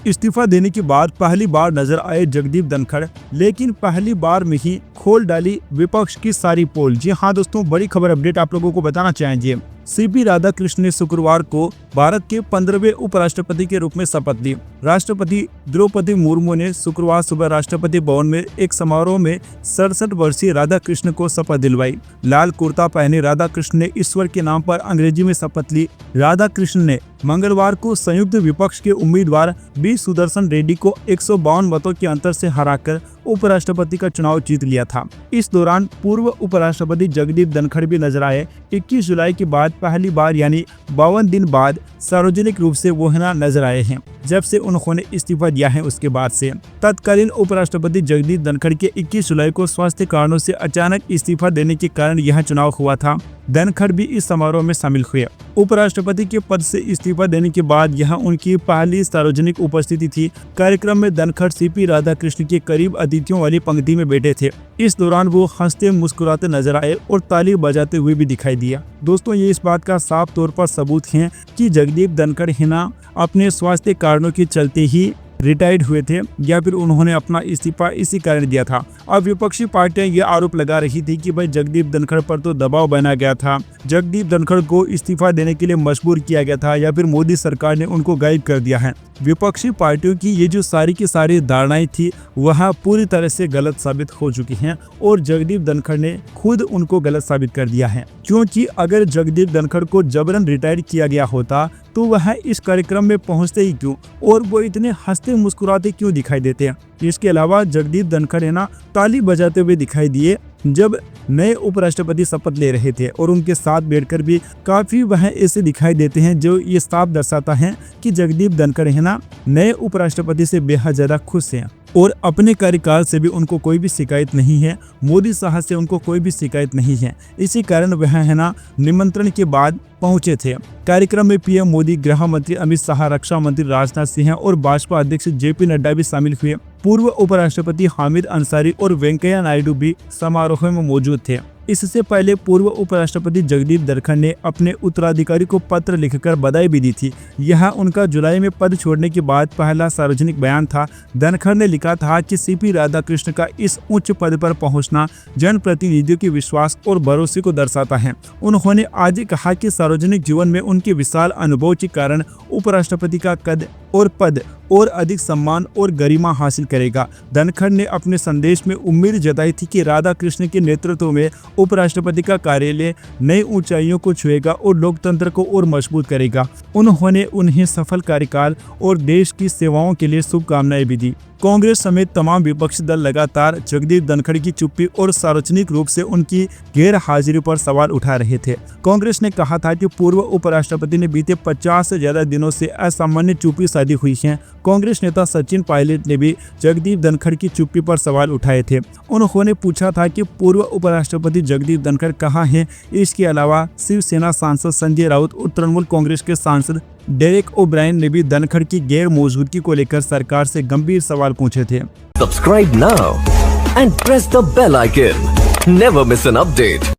इस्तीफा देने के बाद पहली बार नजर आए जगदीप धनखड़, लेकिन पहली बार में ही खोल डाली विपक्ष की सारी पोल। जी हाँ दोस्तों, बड़ी खबर अपडेट आप लोगों को बताना चाहेंगे। सीपी राधाकृष्णन ने शुक्रवार को भारत के 15वें उपराष्ट्रपति के रूप में शपथ ली। राष्ट्रपति द्रौपदी मुर्मू ने शुक्रवार सुबह राष्ट्रपति भवन में एक समारोह में 67 वर्षीय राधाकृष्णन को शपथ दिलवाई। लाल कुर्ता पहने राधाकृष्णन ने ईश्वर के नाम पर अंग्रेजी में शपथ ली। राधाकृष्णन ने मंगलवार को संयुक्त विपक्ष के उम्मीदवार बी सुदर्शन रेड्डी को 152 मतों के अंतर से हराकर उपराष्ट्रपति का चुनाव जीत लिया था। इस दौरान पूर्व उपराष्ट्रपति जगदीप धनखड़ भी नजर आए। 21 जुलाई के बाद पहली बार यानी 52 दिन बाद सार्वजनिक रूप से वो नजर आए हैं, जब से उन्होंने इस्तीफा दिया है। उसके बाद से तत्कालीन उपराष्ट्रपति जगदीप धनखड़ के 21 जुलाई को स्वास्थ्य कारणों से अचानक इस्तीफा देने के कारण यह चुनाव हुआ था। धनखड़ भी इस समारोह में शामिल हुए। उपराष्ट्रपति के पद से इस्तीफा देने के बाद यह उनकी पहली सार्वजनिक उपस्थिति थी। कार्यक्रम में धनखड़ सीपी राधाकृष्णन के करीब अतिथियों वाली पंक्ति में बैठे थे। इस दौरान वो हंसते मुस्कुराते नजर आए और ताली बजाते हुए भी दिखाई दिया। दोस्तों, ये इस बात का साफ तौर पर सबूत है कि जगदीप धनखड़ अपने स्वास्थ्य कारणों के चलते ही रिटायर्ड हुए थे, या फिर उन्होंने अपना इस्तीफा इसी कारण दिया था। अब विपक्षी पार्टियां ये आरोप लगा रही थी कि भाई जगदीप धनखड़ पर तो दबाव बना गया था, जगदीप धनखड़ को इस्तीफा देने के लिए मजबूर किया गया था, या फिर मोदी सरकार ने उनको गायब कर दिया है। विपक्षी पार्टियों की ये जो सारी की सारी धारणाएं थी वह पूरी तरह से गलत साबित हो चुकी हैं और जगदीप धनखड़ ने खुद उनको गलत साबित कर दिया है। क्योंकि अगर जगदीप धनखड़ को जबरन रिटायर किया गया होता तो वह इस कार्यक्रम में पहुंचते ही क्यों, और वो इतने हंसते मुस्कुराते क्यों दिखाई देते हैं। इसके अलावा जगदीप धनखड़ ताली बजाते हुए दिखाई दिए जब नए उपराष्ट्रपति शपथ ले रहे थे, और उनके साथ बैठकर भी काफी वह ऐसे दिखाई देते हैं, जो ये साफ दर्शाता है कि जगदीप धनखड़ नए उपराष्ट्रपति से बेहद ज्यादा खुश हैं और अपने कार्यकाल से भी उनको कोई भी शिकायत नहीं है। मोदी साहब से उनको कोई भी शिकायत नहीं है। इसी कारण वह निमंत्रण के बाद पहुंचे थे। कार्यक्रम में पीएम मोदी, गृह मंत्री अमित शाह, रक्षा मंत्री राजनाथ सिंह और भाजपा अध्यक्ष जेपी नड्डा भी शामिल हुए। पूर्व उपराष्ट्रपति हामिद अंसारी और वेंकैया नायडू भी समारोह में मौजूद थे। इससे पहले पूर्व उपराष्ट्रपति जगदीप धनखड़ ने अपने उत्तराधिकारी को पत्र लिखकर बधाई भी दी थी। यह उनका जुलाई में पद छोड़ने के बाद पहला सार्वजनिक बयान था। धनखड़ ने लिखा था कि सीपी राधाकृष्णन का इस उच्च पद पर पहुंचना जनप्रतिनिधियों के विश्वास और भरोसे को दर्शाता है। उन्होंने आज कहा कि सार्वजनिक जीवन में उनके विशाल अनुभव के कारण उपराष्ट्रपति का कद और पद और अधिक सम्मान और गरिमा हासिल करेगा। धनखड़ ने अपने संदेश में उम्मीद जताई थी कि राधाकृष्णन के नेतृत्व में उपराष्ट्रपति का कार्यालय नई ऊंचाइयों को छुएगा और लोकतंत्र को और मजबूत करेगा। उन्होंने उन्हें सफल कार्यकाल और देश की सेवाओं के लिए शुभकामनाएं भी दी। कांग्रेस समेत तमाम विपक्षी दल लगातार जगदीप धनखड़ की चुप्पी और सार्वजनिक रूप से उनकी गैर हाजिरी पर सवाल उठा रहे थे। कांग्रेस ने कहा था कि पूर्व उपराष्ट्रपति ने बीते 50 से ज्यादा दिनों से असामान्य चुप्पी साधी हुई है। कांग्रेस नेता सचिन पायलट ने भी जगदीप धनखड़ की चुप्पी पर सवाल उठाए थे। उन्होंने पूछा था कि पूर्व उपराष्ट्रपति जगदीप धनखड़ कहाँ हैं। इसके अलावा शिवसेना सांसद संजय राउत और तृणमूल कांग्रेस के सांसद डेरेक ओब्रायन ने भी धनखड़ की गैर मौजूदगी को लेकर सरकार से गंभीर सवाल पूछे थे। Subscribe now and press the bell icon. Never miss an update.